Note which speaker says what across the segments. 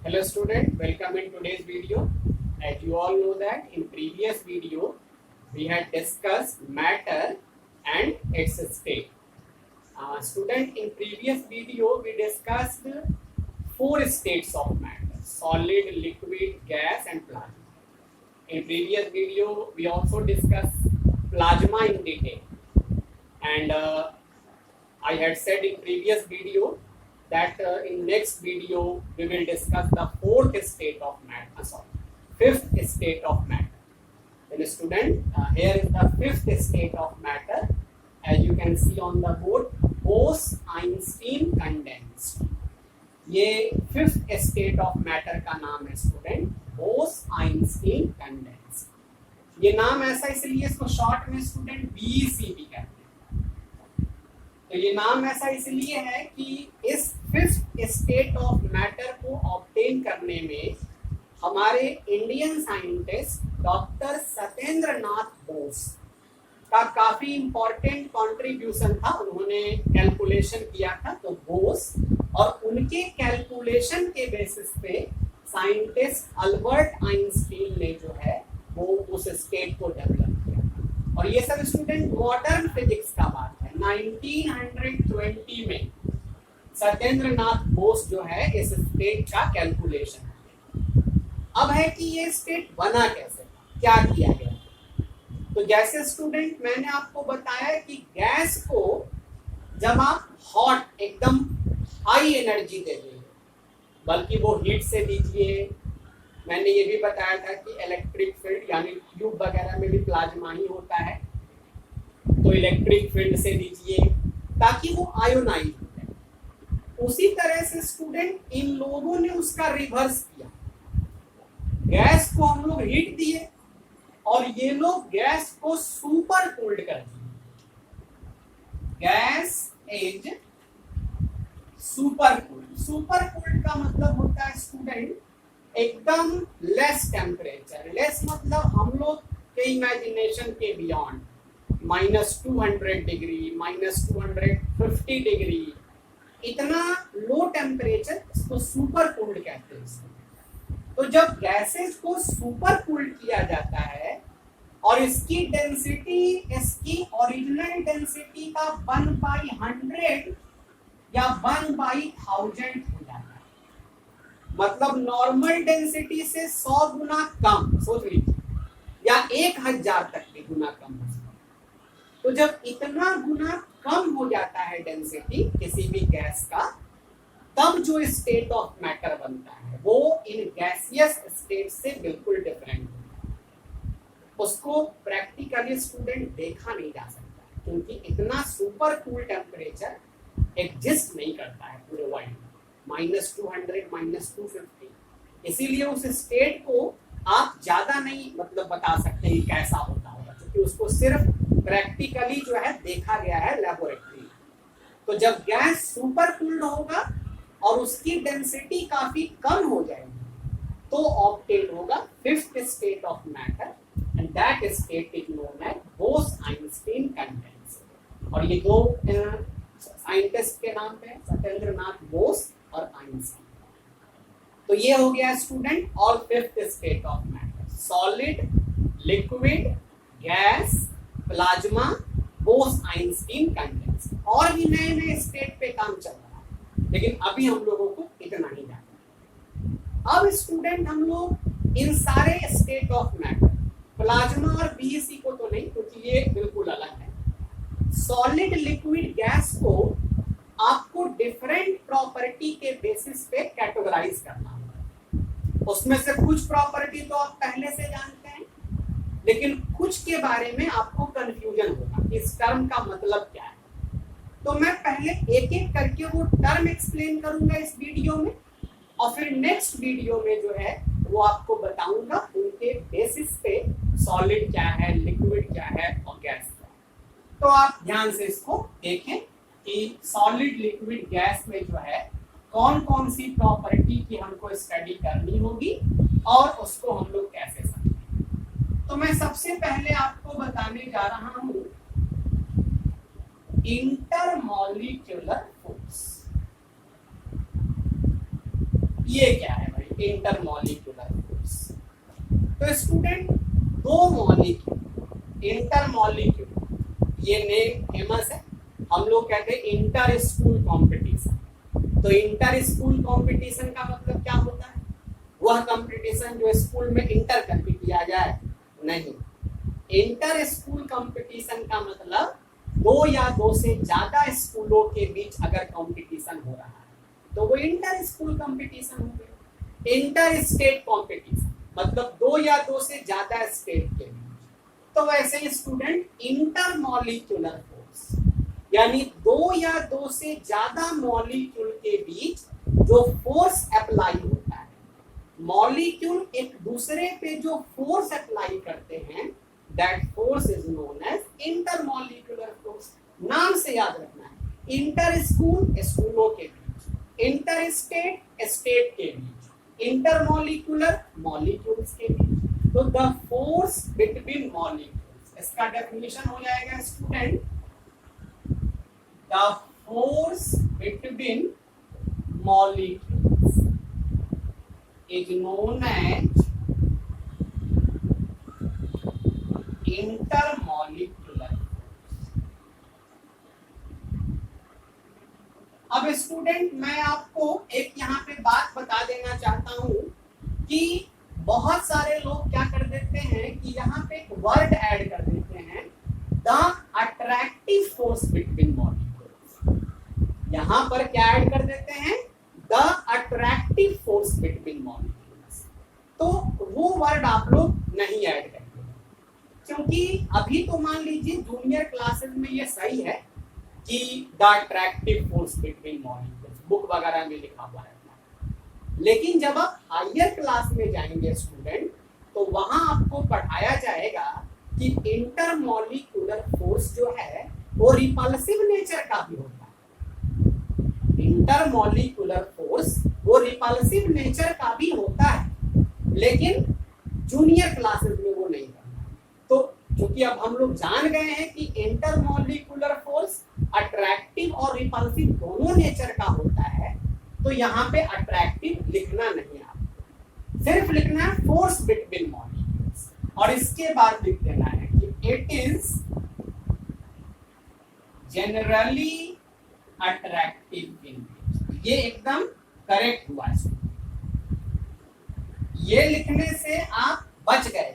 Speaker 1: Hello student, welcome in today's video. As you all know that in previous video we had discussed matter and its state. Student, in previous video we discussed four states of matter: solid, liquid, gas and plasma. In previous video we also discussed plasma in detail, and I had said in previous video that in next video we will discuss the fourth state of matter, fifth state of matter. Then student, here is the fifth state of matter. As you can see on the board, Bose-Einstein condensed. ये fifth state of matter का नाम है student, Bose-Einstein condensed. ये नाम ऐसा इसलिए इसको short में स्टूडेंट बीईसी भी कहते हैं। तो ये नाम ऐसा इसलिए है कि इस फिफ्थ स्टेट ऑफ मैटर को ऑब्टेन करने में हमारे Indian scientist doctor Satyendra Nath Bose का काफी इंपॉर्टेंट कंट्रीब्यूशन था। उन्होंने कैलकुलेशन किया था, तो बोस और उनके कैलकुलेशन के बेसिस पे साइंटिस्ट अल्बर्ट आइंस्टीन ने जो है वो उस स्टेट को डेवलप किया। और ये सब स्टूडेंट मॉडर्न फिजिक्स का बात है। 1920 में सत्येंद्र नाथ बोस जो है इस स्टेट का कैलकुलेशन है। अब है कि ये स्टेट बना कैसे, क्या किया गया। तो जैसे स्टूडेंट मैंने आपको बताया कि गैस को जब आप हॉट एकदम हाई एनर्जी दे देंगे, बल्कि वो हीट से दीजिए। मैंने ये भी बताया था कि इलेक्ट्रिक फील्ड यानी ट्यूब वगैरह में भी प्लाज्मा ही होता है, तो इलेक्ट्रिक फील्ड से दीजिए ताकि वो आयोनाइज हो जाए। उसी तरह से स्टूडेंट इन लोगों ने उसका रिवर्स किया। गैस को हम लोग हीट दिए और ये लोग गैस को सुपर कूल्ड कर दिए। Gas is super cooled. Super cooled का मतलब होता है स्टूडेंट एकदम लेस टेम्परेचर। लेस मतलब हम लोग के इमेजिनेशन के बियॉन्ड, -200 डिग्री, -250 डिग्री, इतना लो टेम्परेचर, इसको सुपर कूल्ड कहते हैं। तो जब गैसेस को सुपर कूल्ड किया जाता है और इसकी डेंसिटी इसकी ओरिजिनल डेंसिटी का 1/100 या 1/1000 हो जाता है, मतलब नॉर्मल डेंसिटी से 100 गुना कम, सोच लीजिए, या 1000 तक भी गुना कम हो सकता है। तो जब इतना गुना कम हो जाता है डेंसिटी किसी भी गैस का, तब जो स्टेट ऑफ मैटर बनता है वो इन गैसियस स्टेट से बिल्कुल डिफरेंट होता है। उसको प्रैक्टिकली स्टूडेंट देखा नहीं जा सकता है, क्योंकि इतना सुपर कूल टेम्परेचर एग्जिस्ट नहीं करता है पूरे वर्ल्ड में, -200, -250। इसीलिए उस स्टेट को आप ज्यादा नहीं मतलब बता सकते हैं कैसा होता होगा, क्योंकि उसको सिर्फ प्रैक्टिकली जो है देखा गया है लेबोरेटरी में। तो जब गैस सुपर कूल्ड होगा और उसकी डेंसिटी काफी कम हो जाएगी, तो ऑब्टेन होगा fifth state of matter, and that state is known as Bose Einstein condensed. और ये दो साइंटिस्ट के नाम पे, सत्येंद्र नाथ बोस और आइंस्टीन। तो ये हो गया student all fifth state of matter: solid, liquid, gas, plasma, Bose-Einstein condensed. और भी नए नए स्टेट पे काम चल रहा है, लेकिन अभी हम लोगों को इतना ही जानना। अब स्टूडेंट हम लोग इन सारे स्टेट ऑफ मैटर, प्लाज्मा और बीईसी को तो नहीं, क्योंकि ये बिल्कुल अलग है। सॉलिड, लिक्विड, गैस को आपको डिफरेंट प्रॉपर्टी के बेसिस पे कैटेगराइज करना होगा। उसमें से कुछ प्रॉपर्टी तो आप पहले से जानते हैं, लेकिन कुछ के बारे में आपको कंफ्यूजन होगा कि इस टर्म का मतलब क्या है। तो मैं पहले एक एक करके वो टर्म एक्सप्लेन करूंगा इस वीडियो में, और फिर नेक्स्ट वीडियो में जो है वो आपको बताऊंगा उनके बेसिस पे सॉलिड क्या है, लिक्विड क्या है और गैस क्या है। तो आप ध्यान से इसको देखें कि सॉलिड, लिक्विड, गैस में जो है कौन कौन सी प्रॉपर्टी की हमको स्टडी करनी होगी और उसको हम लोग कैसे समझें। तो मैं सबसे पहले आपको बताने जा रहा हूं इंटरमॉलिक्यूलर फोर्स। ये क्या है भाई इंटरमॉलिक्यूलर फोर्स। तो स्टूडेंट दो मॉलिक्यूल इंटरमॉलिक्यूल, ये नेम फेमस है, हम लोग कहते हैं इंटर स्कूल कॉम्पिटिशन। तो इंटर स्कूल कंपटीशन का मतलब क्या होता है? वह कंपटीशन जो स्कूल में इंटर करके किया जाए, नहीं। इंटर स्कूल कंपटीशन का मतलब दो या दो से ज्यादा स्कूलों के बीच अगर कंपटीशन हो रहा है तो वो इंटर स्कूल कंपटीशन हो गया। इंटर स्टेट कंपटीशन मतलब दो या दो से ज्यादा स्टेट के बीच। तो वैसे ही स्टूडेंट इंटर मॉलिक्यूलर फोर्स यानी दो या दो से ज्यादा मॉलिक्यूल के बीच जो फोर्स अप्लाई होता है, मॉलिक्यूल एक दूसरे पे जो फोर्स अप्लाई करते हैं, that force is known as intermolecular force. नाम से याद रखना है, इंटर स्कूल स्कूलों के बीच, इंटर स्टेट स्टेट के बीच, इंटरमॉलिक्यूलर मॉलिक्यूल्स के बीच। तो द फोर्स बिटवीन मॉलिक्यूल्स, इसका डेफिनेशन हो जाएगा student, the force between molecules is known as intermolecular force। अब स्टूडेंट मैं आपको एक यहाँ पे बात बता देना चाहता हूँ कि बहुत सारे लोग क्या कर देते हैं कि यहाँ पे एक वर्ड ऐड कर देते हैं, the attractive force between molecules. यहां पर क्या ऐड कर देते हैं? The attractive force between molecules. तो वो वर्ड आप लोग नहीं ऐड करेंगे, क्योंकि अभी तो मान लीजिए जूनियर क्लासेस में ये सही है कि the attractive force between molecules book वगैरह में लिखा हुआ रहता है। लेकिन जब आप हायर क्लास में जाएंगे स्टूडेंट, तो वहां आपको पढ़ाया जाएगा कि इंटरमॉलिक्यूलर फोर्स जो है वो रिपल्सिव नेचर का भी होता है। इंटरमॉलिक्यूलर फोर्स वो रिपल्सिव नेचर का भी होता है, लेकिन जूनियर क्लासेस में वो नहीं करना। तो क्योंकि अब हम लोग जान गए हैं कि इंटरमॉलिक्यूलर फोर्स अट्रैक्टिव और रिपल्सिव दोनों नेचर का होता है, तो यहाँ पे अट्रैक्टिव लिखना नहीं, आप सिर्फ लिखना है फोर्स बिटवीन मॉलिक्यूल्स, और इसके बाद लिख देना है कि it is generally attractive in nature. ये एकदम करेक्ट हुआ है। ये लिखने से आप बच गए।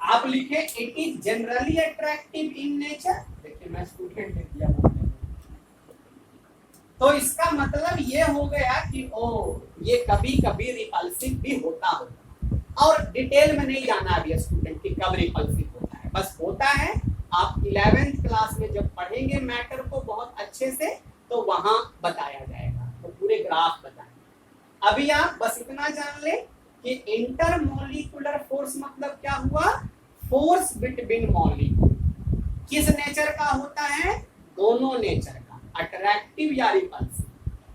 Speaker 1: आप लिखे it is generally attractive in nature. देखिए मैं स्टूडेंट लिख दिया, तो इसका मतलब ये हो गया कि ओ ये कभी कभी रिपल्सिव भी होता होगा। और डिटेल में नहीं जाना अभी स्टूडेंट कि कब रिपल्सिव होता है, बस होता है। आप 11th क्लास में जब पढ़ेंगे मैटर को बहुत अच्छे से, तो वहां बताया जाएगा, तो पूरे ग्राफ बताएंगे। अभी आप बस इतना जान ले कि इंटरमॉलिक्यूलर फोर्स मतलब क्या हुआ? Force between molecule. किस नेचर का होता है? दोनों नेचर का, अट्रैक्टिव या रिपल्सिव।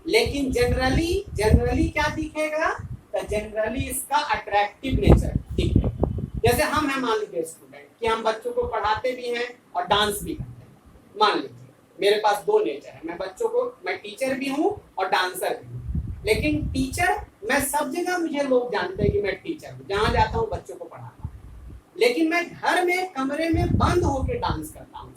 Speaker 1: लेकिन जनरली क्या दिखेगा? तो जनरली इसका अट्रैक्टिव नेचर दिखेगा। जैसे हम हैं, मान लीजिए स्टूडेंट कि हम बच्चों को पढ़ाते भी हैं और डांस भी करते हैं। मान लीजिए मेरे पास दो नेचर है, मैं टीचर भी हूँ और डांसर भी हूँ। लेकिन टीचर, मैं सब जगह मुझे लोग जानते हैं कि मैं टीचर हूँ, जहाँ जाता हूँ बच्चों को पढ़ाता हूँ। लेकिन मैं घर में कमरे में बंद होकर डांस करता हूँ,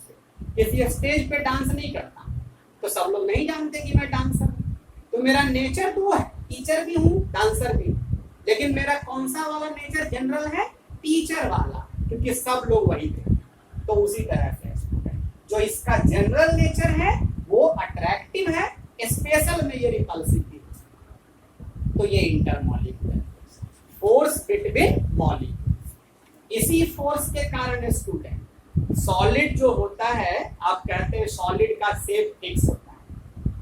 Speaker 1: किसी स्टेज पे डांस नहीं करता हूँ, तो सब लोग नहीं जानते कि मैं डांसर हूँ। तो मेरा नेचर तो है, टीचर भी हूँ डांसर भी हूँ, लेकिन मेरा कौन सा वाला नेचर जनरल है? टीचर वाला, क्योंकि सब लोग वही थे। तो उसी तरह से जो इसका जनरल नेचर है वो अट्रैक्टिव है, स्पेशल में ये रिपल्सिव भी है। तो ये इंटरमॉलिक्यूलर फोर्स बिटवीन मॉलिक्यूल्स। इसी फोर्स के कारण स्टूडेंट सॉलिड जो होता है, आप कहते हैं सॉलिड का शेप फिक्स होता है।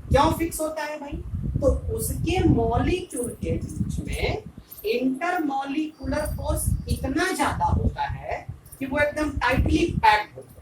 Speaker 1: क्यों फिक्स होता है भाई? तो उसके मॉलिक्यूल के बीच में इंटरमॉलिक्यूलर फोर्स इतना ज्यादा होता है कि वो एकदम टाइटली पैक्ड होता है।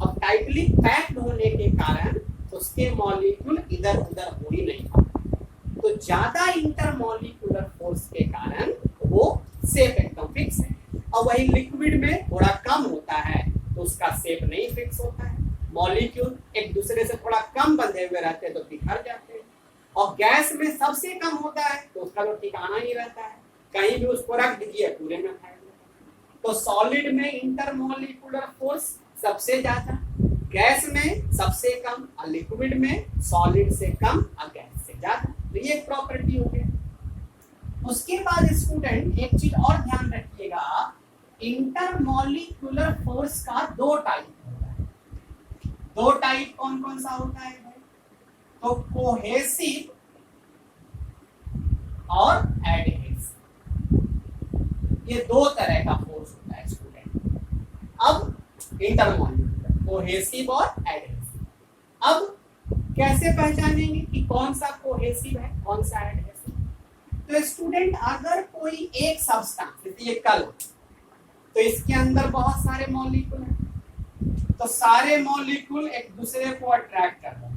Speaker 1: अब टाइटली पैक्ड होने के कारण उसके मॉलिक्यूल इधर उधर हो ही नहीं पाते। तो ज्यादा इंटरमॉलिक्यूलर फोर्स के कारण वो शेप एकदम फिक्स है। और वही लिक्विड में थोड़ा कम होता है तो उसका शेप नहीं फिक्स होता है। मॉलिक्यूल एक दूसरे से थोड़ा कम बंधे हुए रहते हैं तो बिखर जाते हैं। और गैस में सबसे कम होता है तो उसका तो ठिकाना ही रहता है। कहीं भी उसको रख दीजिए पूरे में फैल जाएगा। तो सॉलिड में इंटरमॉलिक्यूलर फोर्स सबसे ज्यादा, गैस में सबसे कम और लिक्विड में सॉलिड से कम और गैस से ज्यादा। तो ये एक प्रॉपर्टी हो गया। उसके बाद स्टूडेंट एक चीज और ध्यान रखिएगा, इंटरमॉलिक्यूलर फोर्स का दो टाइप होता है। दो टाइप कौन कौन सा होता है? तो कोहेसिव और एडहेसिव, ये दो तरह का फोर्स होता है स्टूडेंट। अब इंटरमॉलिक्यूलर, कोहेसिव और एडहेसिव। अब कैसे पहचानेंगे कि कौन सा कोहेसिव है कौन सा एडहेसिव? तो स्टूडेंट अगर कोई एक सब्सटेंस, जैसे ये कल, तो इसके अंदर बहुत सारे मॉलिक्यूल हैं, तो सारे मॉलिक्यूल एक दूसरे को अट्रैक्ट कर रहे हैं।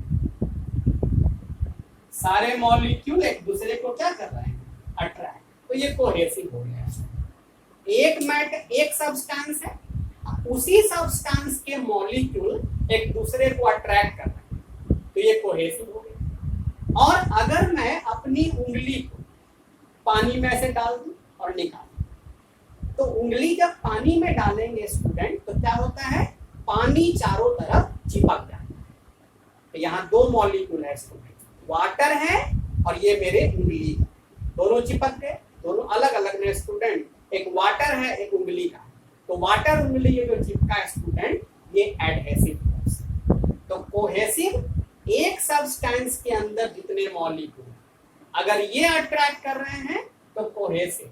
Speaker 1: सारे मॉलिक्यूल एक दूसरे को क्या कर रहे हैं? अट्रैक्ट। तो ये कोहेसिव हो गया। एक सब्सटेंस है, उसी सब्सटेंस के मॉलिक्यूल एक दूसरे को अट्रैक्ट कर रहे हैं, तो ये कोहेसिव हो गया। और अगर मैं अपनी उंगली को पानी में से डाल दूं और निकाल, तो उंगली जब पानी में डालेंगे स्टूडेंट, तो क्या होता है? पानी चारों तरफ चिपक जाता है। तो यहाँ दो मॉलिक्यूल है स्टूडेंट, वाटर है और ये मेरे उंगली, दोनों चिपक गए, दोनों अलग अलग है स्टूडेंट। एक वाटर है एक उंगली का, तो वाटर उंगली ये जो चिपका है स्टूडेंट, ये एडहेसिव फोर्स। तो कोहेसिव एक सब्सटेंस के अंदर जितने मॉलिक्यूल अगर ये अट्रैक्ट कर रहे हैं तो कोहेसिव,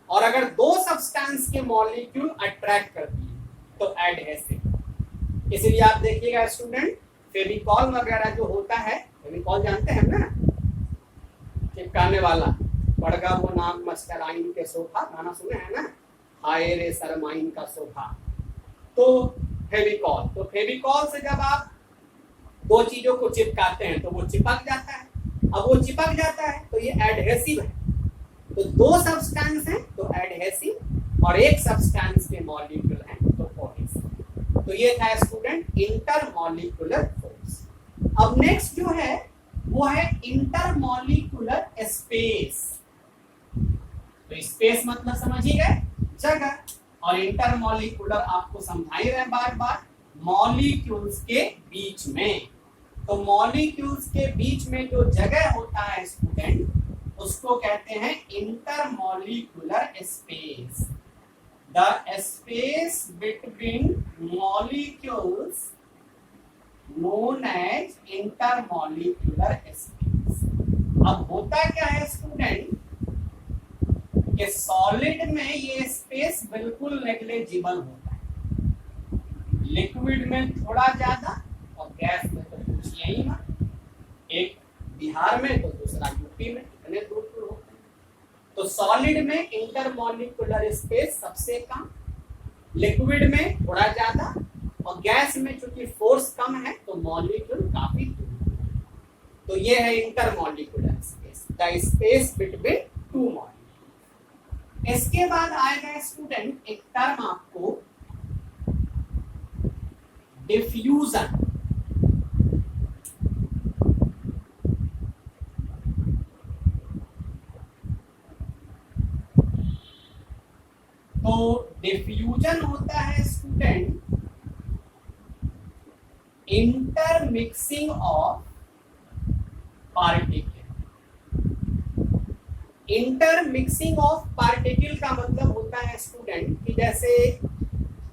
Speaker 1: और अगर दो सब्सटेंस के मॉलिक्यूल अट्रैक्ट कर दिए तो एडहेसिव। इसलिए आप देखिएगा स्टूडेंट, फेविकॉल वगैरह जो होता है, फेविकॉल जानते हैं ना, चिपकाने वाला, पड़गा वो नाम मस्टराइन के सोफा, गाना सुने हैं ना, हाय रे सरमाइन का सोफा। तो फेविकॉल, तो फेविकॉल से जब आप दो चीजों को चिपकाते हैं तो वो चिपक जाता है। अब वो चिपक जाता है तो ये एडहेसिव है। तो दो सब्सटेंस हैं तो एडहेसिव, और एक सब्सटेंस के मॉलिक्यूल हैं तो कोहेसिव। तो ये था स्टूडेंट इंटरमॉलिक्यूलर फोर्स। अब नेक्स्ट जो है वो है इंटरमॉलिक्यूलर स्पेस। तो स्पेस मतलब समझिए गए, जगह, और इंटरमॉलिक्यूलर आपको समझा ही रहे बार बार, मॉलिक्यूल्स के बीच में। तो मॉलिक्यूल्स के बीच में जो जगह होता है स्टूडेंट, उसको कहते हैं intermolecular space. The space between molecules known as intermolecular space। अब होता क्या है स्टूडेंट कि सॉलिड में ये स्पेस बिल्कुल नेग्लिजिबल होता है, लिक्विड में थोड़ा ज्यादा और गैस में तो पूछिए ही मत। एक बिहार में तो दूसरा यूपी में, इतने दूर दूर होते हैं। तो सॉलिड में इंटरमॉलिक्यूलर स्पेस सबसे कम, लिक्विड में थोड़ा ज्यादा, और गैस में चूंकि फोर्स कम है तो मॉलिक्यूल काफी दूर। तो ये है intermolecular space, the space between two molecule. इसके बाद आएगा स्टूडेंट एक टर्म आपको, डिफ्यूजन। तो डिफ्यूजन होता है student intermixing of particle. Intermixing of particle का मतलब होता है स्टूडेंट कि जैसे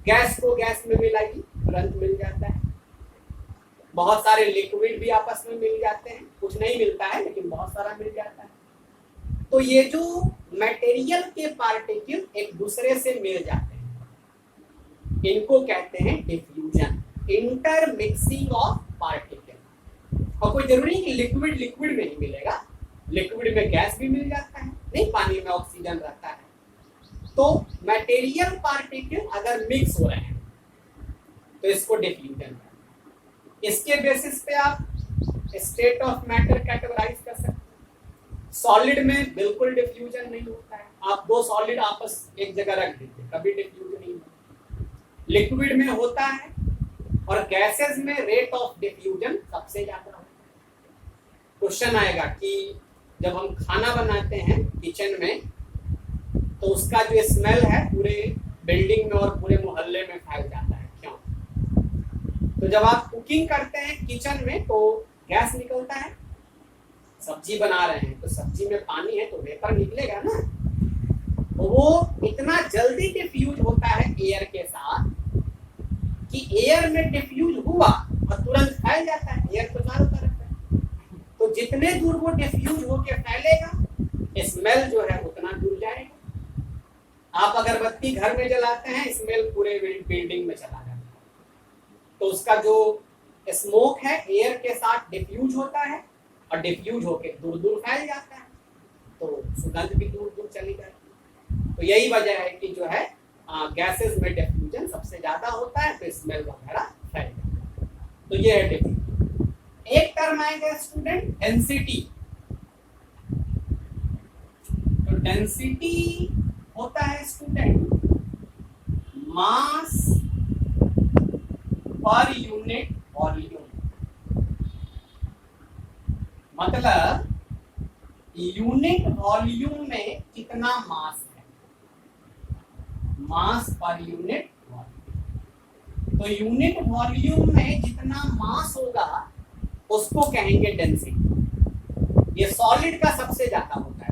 Speaker 1: गैस को गैस में मिलाइए तुरंत मिल जाता है, बहुत सारे लिक्विड भी आपस में मिल जाते हैं, कुछ नहीं मिलता है लेकिन बहुत सारा मिल जाता है। तो ये जो मटेरियल के पार्टिकल एक दूसरे से मिल जाते हैं, इनको कहते हैं डिफ्यूजन, इंटरमिक्सिंग ऑफ पार्टिकल। और कोई जरूरी नहीं कि लिक्विड लिक्विड में ही मिलेगा, लिक्विड में गैस भी मिल जाता है, नहीं पानी में ऑक्सीजन रहता है। तो मटेरियल पार्टिकल अगर मिक्स हो रहे हैं तो इसको डिफ्यूजन। इसके बेसिस पे आप स्टेट ऑफ मैटर कैटेगराइज कर सकते हैं। सॉलिड में बिल्कुल डिफ्यूजन नहीं होता है, आप दो सॉलिड आपस एक जगह रख दीजिए कभी डिफ्यूजन नहीं होता। लिक्विड में होता है, और गैसेस में रेट ऑफ डिफ्यूजन सबसे ज्यादा होता है। क्वेश्चन आएगा कि जब हम खाना बनाते हैं किचन में, तो उसका जो स्मेल है पूरे बिल्डिंग में और पूरे मोहल्ले में फैल जाता है। क्यों? तो जब आप कुकिंग करते हैं किचन में तो गैस निकलता है, सब्जी बना रहे हैं तो सब्जी में पानी है तो वेपर निकलेगा ना, तो वो इतना जल्दी डिफ्यूज होता है एयर के साथ कि एयर में डिफ्यूज हुआ और तुरंत फैल जाता है। एयर तो चारों तरफ है, तो जितने दूर वो डिफ्यूज होके फैलेगा स्मेल जो है उतना दूर जाएगा। आप अगरबत्ती घर में जलाते हैं, स्मेल पूरे बिल्डिंग में चला जाता है, तो उसका जो स्मोक है एयर के साथ डिफ्यूज होता है और डिफ्यूज होके दूर दूर फैल जाता है, तो सुगंध भी दूर दूर चली जाती है। तो यही वजह है कि जो है गैसेस में डिफ्यूजन सबसे ज्यादा होता है, तो स्मेल वगैरह फैल जाता है। तो ये है डिफ्यूजन। एक टर्म आएगा स्टूडेंट डेंसिटी। तो डेंसिटी होता है स्टूडेंट मास पर यूनिट वॉल्यूम, मतलब यूनिट वॉल्यूम में कितना मास है, मास पर यूनिट वॉल्यूम। तो यूनिट वॉल्यूम में जितना मास होगा उसको कहेंगे डेंसिटी। ये सॉलिड का सबसे ज्यादा होता है।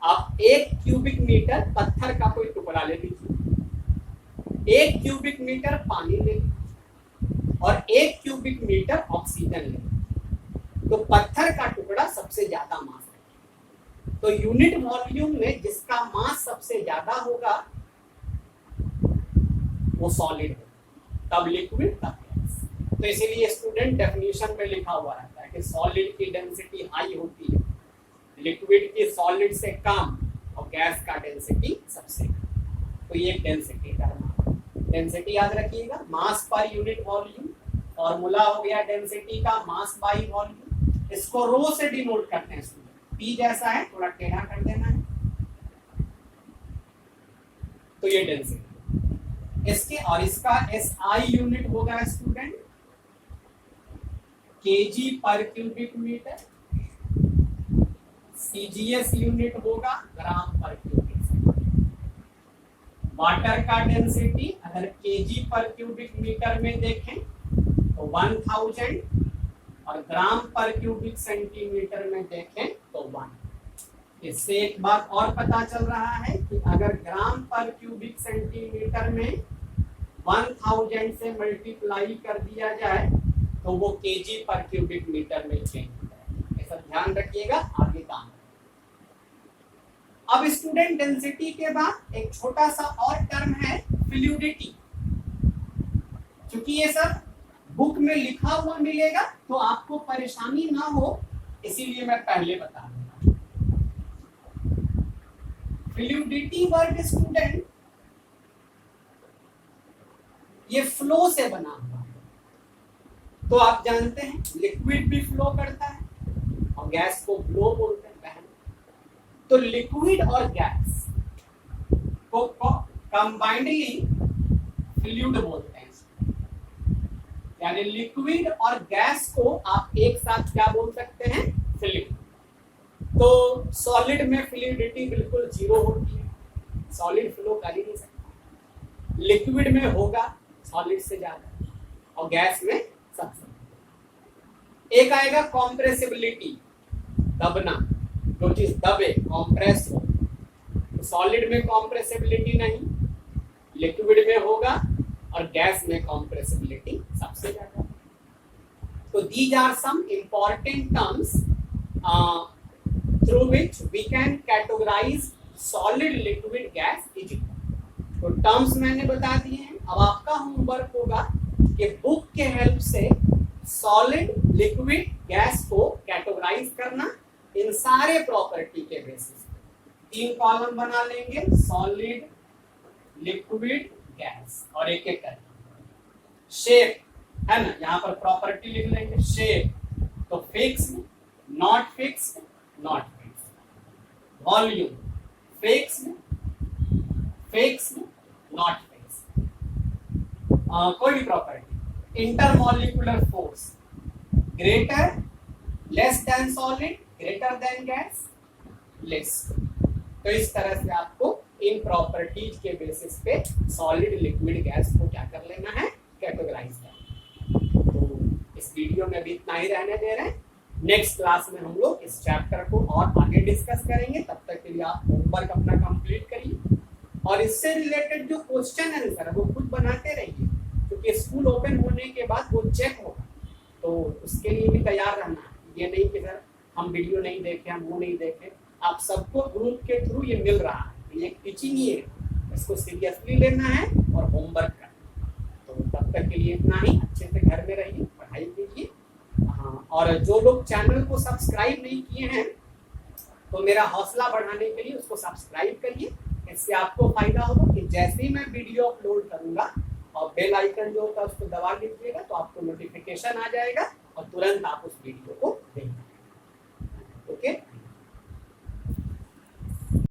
Speaker 1: आप 1 क्यूबिक मीटर पत्थर का कोई टुकड़ा ले लीजिए, 1 क्यूबिक मीटर पानी ले लीजिए और 1 क्यूबिक मीटर ऑक्सीजन ले लीजिए, तो पत्थर का टुकड़ा सबसे ज्यादा मास है। तो यूनिट वॉल्यूम में जिसका मास सबसे ज्यादा होगा वो सॉलिड है, तब लिक्विड तब गैस। तो इसीलिए स्टूडेंट डेफिनेशन में लिखा हुआ रहता है कि सॉलिड की डेंसिटी हाई होती है, लिक्विड की सॉलिड से कम और गैस का डेंसिटी सबसे कम। तो ये डेंसिटी टर्म, डेंसिटी याद रखिएगा, मास पर यूनिट वॉल्यूम। फॉर्मूला हो गया डेंसिटी का मास बाई वॉल्यूम। इसको रो से डिनोट करते हैं स्टूडेंट, पी जैसा है थोड़ा टेढ़ा कर देना है, तो ये डेंसिटी। इसके और इसका एसआई यूनिट होगा स्टूडेंट केजी पर क्यूबिक मीटर, सीजीएस यूनिट होगा ग्राम पर क्यूबिक सेंटीमीटर। वाटर का डेंसिटी अगर केजी पर क्यूबिक मीटर में देखें तो 1000 और ग्राम पर क्यूबिक सेंटीमीटर में देखें तो 1। इससे एक बात और पता चल रहा है कि अगर ग्राम पर क्यूबिक सेंटीमीटर में 1000 से मल्टीप्लाई कर दिया जाए तो वो केजी पर क्यूबिक मीटर में चेंज होता है। ऐसा ध्यान रखिएगा आगे काम। अब स्टूडेंट डेंसिटी के बाद एक छोटा सा और टर्म है फ्लूइडिटी। क्योंकि ये सब बुक में लिखा हुआ मिलेगा तो आपको परेशानी ना हो, इसीलिए मैं पहले बता दूंगा। फ्लूइडिटी वर्ड स्टूडेंट ये फ्लो से बना हुआ है। तो आप जानते हैं लिक्विड भी फ्लो करता है और गैस को फ्लो बोलते हैं बहन। तो लिक्विड और गैस को कंबाइंडली फ्लूइड बोलते हैं, यानी लिक्विड और गैस को आप एक साथ क्या बोल सकते हैं, फ्लूइड। तो सॉलिड में फ्लूइडिटी बिल्कुल 0 होती है, सॉलिड फ्लो कर ही नहीं सकता। लिक्विड में होगा सॉलिड से ज्यादा और गैस में सबसे। एक आएगा कॉम्प्रेसिबिलिटी, दबना, जो चीज दबे कॉम्प्रेस हो। तो सॉलिड में कॉम्प्रेसिबिलिटी नहीं, लिक्विड में होगा और गैस में कॉम्प्रेसिबिलिटी सबसे ज्यादा। तो these are some important terms through which we can categorise solid liquid gas easily. तो टर्म्स मैंने बता दिए हैं। अब आपका होमवर्क होगा कि बुक के हेल्प से सॉलिड लिक्विड गैस को कैटेगराइज करना इन सारे प्रॉपर्टी के बेसिस पे। 3 कॉलम बना लेंगे, सॉलिड लिक्विड गैस, और एक एक करके शेप है ना, यहाँ पर प्रॉपर्टी लिख लेंगे। शेप तो fixed, not fixed, not fixed. Volume fixed, fixed, not fixed. कोई भी property. Intermolecular force greater, less than solid, greater than gas, less. तो इस तरह से आपको इन प्रॉपर्टीज के बेसिस पे सॉलिड लिक्विड गैस को क्या कर लेना है, कैटेगराइज करना। तो इस वीडियो में भी इतना ही रहने दे रहे हैं। नेक्स्ट क्लास में हम लोग इस चैप्टर को और आगे डिस्कस करेंगे। तब तक के लिए आप होमवर्क अपना कंप्लीट करिए और इससे रिलेटेड जो क्वेश्चन आंसर है वो खुद बनाते रहिए, क्योंकि स्कूल ओपन होने के बाद वो चेक होगा, तो उसके लिए भी तैयार रहना है। ये नहीं कि सर हम वीडियो नहीं देखे, हम वो नहीं देखे, आप सबको ग्रुप के थ्रू ये मिल रहा है, ये टीचिंग ही है, इसको सीरियसली लेना है और होमवर्क करना। तो तब तक के लिए इतना ही, अच्छे से घर में रहिए, पढ़ाई कीजिए। हाँ, और जो लोग चैनल को सब्सक्राइब नहीं किए हैं तो मेरा हौसला बढ़ाने के लिए उसको सब्सक्राइब करिए। इससे आपको फायदा होगा कि जैसे ही मैं वीडियो अपलोड करूंगा और बेल आइकन जो होता है उसको दबा दीजिएगा तो आपको नोटिफिकेशन आ जाएगा और तुरंत आप उस वीडियो को